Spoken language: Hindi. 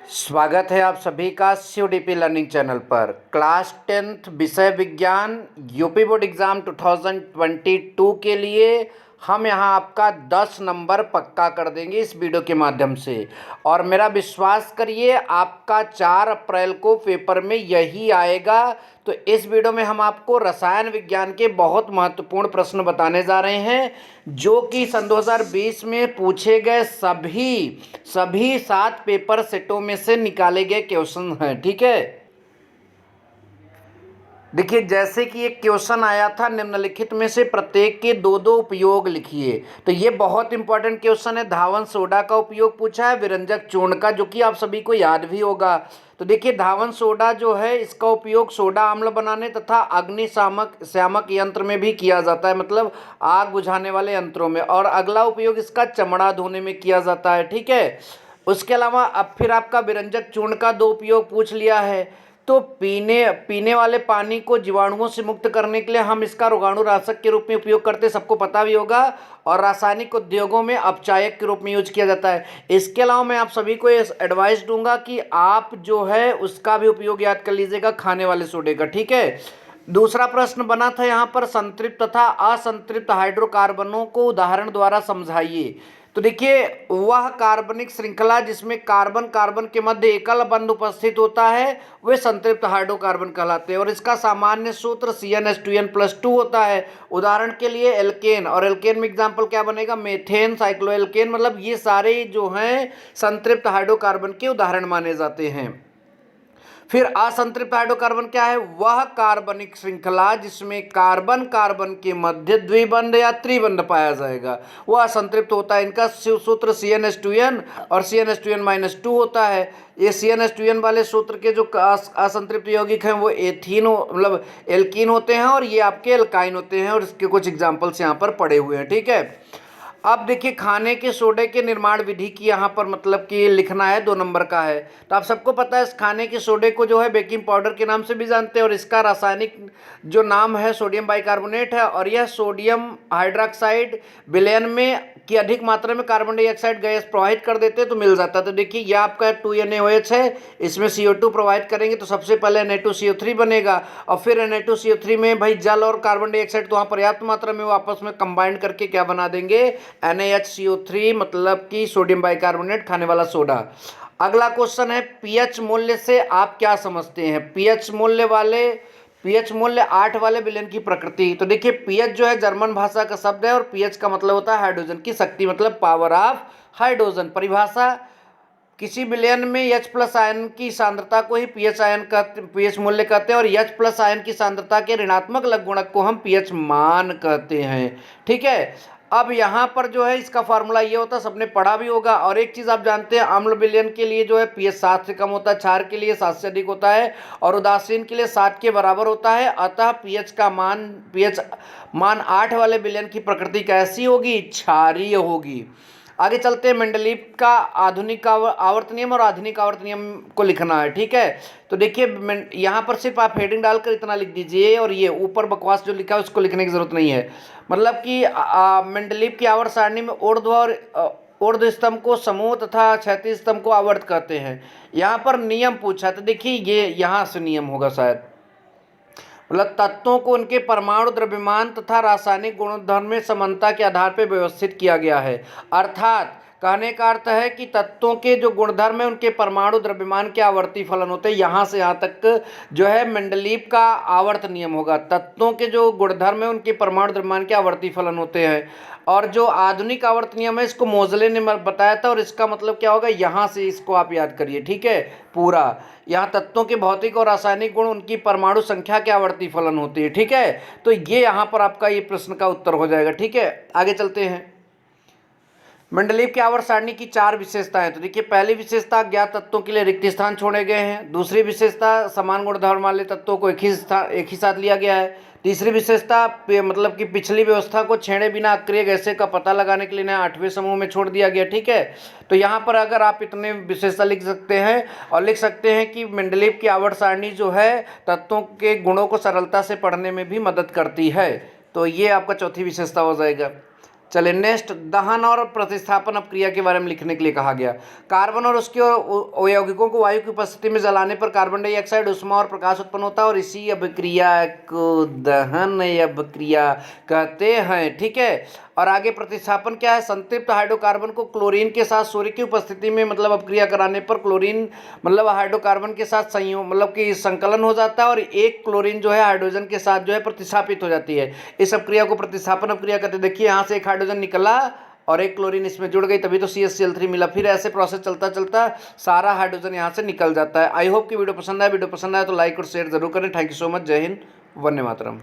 स्वागत है आप सभी का CUDP लर्निंग चैनल पर। क्लास 10th विषय विज्ञान यूपी बोर्ड एग्ज़ाम 2022 के लिए हम यहां आपका 10 नंबर पक्का कर देंगे इस वीडियो के माध्यम से। और मेरा विश्वास करिए आपका 4 अप्रैल को पेपर में यही आएगा। तो इस वीडियो में हम आपको रसायन विज्ञान के बहुत महत्वपूर्ण प्रश्न बताने जा रहे हैं जो कि सन 2020 में पूछे गए सभी 7 पेपर सेटों में से निकाले गए क्वेश्चन हैं। ठीक है, देखिए जैसे कि एक क्वेश्चन आया था, निम्नलिखित में से प्रत्येक के दो दो उपयोग लिखिए। तो ये बहुत इंपॉर्टेंट क्वेश्चन है। धावन सोडा का उपयोग पूछा है, विरंजक चूर्ण का, जो कि आप सभी को याद भी होगा। तो देखिए धावन सोडा जो है इसका उपयोग सोडा आम्ल बनाने तथा अग्निशामक यंत्र में भी किया जाता है, मतलब आग बुझाने वाले यंत्रों में। और अगला उपयोग इसका चमड़ा धोने में किया जाता है। ठीक है, उसके अलावा अब फिर आपका विरंजक चूर्ण का दो उपयोग पूछ लिया है। तो पीने वाले पानी को जीवाणुओं से मुक्त करने के लिए हम इसका रोगाणुनाशक के रूप में उपयोग करते हैं, सबको पता भी होगा। और रासायनिक उद्योगों में अपचायक के रूप में यूज किया जाता है। इसके अलावा मैं आप सभी को एडवाइस दूंगा कि आप जो है उसका भी उपयोग याद कर लीजिएगा, खाने वाले सोडे का। ठीक है, दूसरा प्रश्न बना था यहाँ पर, संतृप्त तथा असंतृप्त हाइड्रोकार्बनों को उदाहरण द्वारा समझाइए। तो देखिए वह कार्बनिक श्रृंखला जिसमें कार्बन कार्बन के मध्य एकल बंध उपस्थित होता है वे संतृप्त हाइड्रोकार्बन कहलाते हैं। और इसका सामान्य सूत्र CnH2n+2 होता है। उदाहरण के लिए एल्केन, और एल्केन में एग्जाम्पल क्या बनेगा, मेथेन, साइक्लोएल्केन, मतलब ये सारे जो हैं संतृप्त हाइड्रोकार्बन के उदाहरण माने जाते हैं। फिर असंतृप्त हाइड्रोकार्बन क्या है, वह कार्बनिक श्रृंखला जिसमें कार्बन कार्बन के मध्य द्विबंध या त्रिबंध पाया जाएगा, वह असंतृप्त होता है। इनका सूत्र CnH2n और CnH2n-2 होता है। ये CnH2n वाले सूत्र के जो असंतृप्त यौगिक हैं वो मतलब एल्कीन होते हैं, और ये आपके एल्काइन होते हैं। और इसके कुछ एग्जाम्पल्स यहाँ पर पड़े हुए हैं। ठीक है, अब देखिए खाने के सोडे के निर्माण विधि की यहाँ पर मतलब कि लिखना है, 2 नंबर का है। तो आप सबको पता है इस खाने के सोडे को जो है बेकिंग पाउडर के नाम से भी जानते हैं, और इसका रासायनिक जो नाम है सोडियम बाइकार्बोनेट है। और यह सोडियम हाइड्रोक्साइड विलयन में की अधिक मात्रा में कार्बन डाइऑक्साइड गैस प्रोवाइड कर देते हैं तो मिल जाता है। तो देखिए यह आपका 2NaOH है, इसमें CO2 प्रोवाइड करेंगे तो सबसे पहले Na2CO3 बनेगा, और फिर Na2CO3 में भाई जल और कार्बन डाइऑक्साइड तो वहाँ पर्याप्त मात्रा में वो आपस में कंबाइन करके क्या बना देंगे, NaHCO3, मतलब कि सोडियम बाइकार्बोनेट, खाने वाला सोडा। अगला क्वेश्चन है, पीएच मूल्य से आप क्या समझते हैं। पीएच मूल्य 8 वाले विलयन की प्रकृति। तो देखिए पीएच जो है जर्मन भाषा का शब्द है, और पीएच का मतलब होता है हाइड्रोजन की शक्ति, मतलब पावर ऑफ हाइड्रोजन। परिभाषा, किसी विलयन में H+ आयन की सांद्रता को ही पीएच मूल्य कहते हैं, और H+ आयन की सांद्रता के ऋणात्मक लघुगणक को हम पीएच मान कहते हैं। ठीक है, अब यहाँ पर जो है इसका फार्मूला ये होता है, सबने पढ़ा भी होगा। और एक चीज़ आप जानते हैं, अम्ल विलयन के लिए जो है पीएच 7 से कम होता है, क्षार के लिए 7 से अधिक होता है, और उदासीन के लिए 7 के बराबर होता है। अतः पीएच मान 8 वाले विलयन की प्रकृति कैसी होगी, क्षारीय होगी। आगे चलते हैं, मेंडलीव का आधुनिक आवर्त नियम और आधुनिक आवर्त नियम को लिखना है। ठीक है, तो देखिए यहाँ पर सिर्फ आप हेडिंग डालकर इतना लिख दीजिए, और ये ऊपर बकवास जो लिखा है उसको लिखने की जरूरत नहीं है। मतलब कि मेंडलीव की आवर्त सारणी में ऊर्ध्व स्तंभ को समूह तथा क्षैतिज स्तंभ को आवर्त कहते हैं। यहाँ पर नियम पूछा, तो देखिए ये यहाँ से नियम होगा शायद, मतलब तत्वों को उनके परमाणु द्रव्यमान तथा रासायनिक गुणधर्म में समानता के आधार पर व्यवस्थित किया गया है। अर्थात कहने का अर्थ है कि तत्वों के जो गुणधर्म है उनके परमाणु द्रव्यमान के आवर्ती फलन होते हैं। यहाँ से यहाँ तक जो है मेंडलीव का आवर्त नियम होगा। तत्वों के जो गुणधर्म है उनके परमाणु द्रव्यमान के आवर्ती फलन होते हैं। और जो आधुनिक आवर्त नियम है इसको मोजले ने बताया था, और इसका मतलब क्या होगा, यहाँ से इसको आप याद करिए। ठीक है, पूरा यहाँ तत्वों के भौतिक और रासायनिक गुण उनकी परमाणु संख्या के आवर्ती फलन होती है। ठीक है, तो ये यहाँ पर आपका ये प्रश्न का उत्तर हो जाएगा। ठीक है, आगे चलते हैं। मेंडलीव की आवर्त सारणी की 4 विशेषताएं। तो देखिए पहली विशेषता, ज्ञात तत्वों के लिए रिक्त स्थान छोड़े गए हैं। दूसरी विशेषता, समान गुणधर्म वाले तत्वों को एक ही साथ लिया गया है। तीसरी विशेषता, मतलब कि पिछली व्यवस्था को छेड़े बिना अक्रिय गैसें का पता लगाने के लिए इन्हें 8वें समूह में छोड़ दिया गया। ठीक है, तो यहाँ पर अगर आप इतने विशेषता लिख सकते हैं, और लिख सकते हैं कि मेंडलीव की आवर्त सारणी जो है तत्वों के गुणों को सरलता से पढ़ने में भी मदद करती है। तो ये आपका चौथी विशेषता हो जाएगा। चलिए नेक्स्ट, दहन और प्रतिस्थापन अपक्रिया के बारे में लिखने के लिए कहा गया। कार्बन और उसके यौगिकों को वायु की उपस्थिति में जलाने पर कार्बन डाइऑक्साइड, ऊष्मा और प्रकाश उत्पन्न होता है और इसी अभिक्रिया को दहन अभिक्रिया कहते हैं। ठीक है, और आगे प्रतिस्थापन क्या है? संतृप्त हाइड्रोकार्बन को क्लोरीन के साथ सूर्य की उपस्थिति में मतलब अपक्रिया कराने पर क्लोरीन मतलब हाइड्रोकार्बन के साथ संयोग मतलब कि संकलन हो जाता है और एक क्लोरीन जो है हाइड्रोजन के साथ जो है प्रतिस्थापित हो जाती है। इस अपक्रिया को प्रतिस्थापन अपक्रिया कहते हैं। देखिए यहाँ से एक हाइड्रोजन निकला और एक क्लोरीन इसमें जुड़ गई, तभी तो CH3 मिला। फिर ऐसे प्रोसेस चलता चलता सारा हाइड्रोजन यहाँ से निकल जाता है। आई होप कि वीडियो पसंद आया तो लाइक और शेयर जरूर करें। Thank you so much. जय हिंद, वंदे मातरम।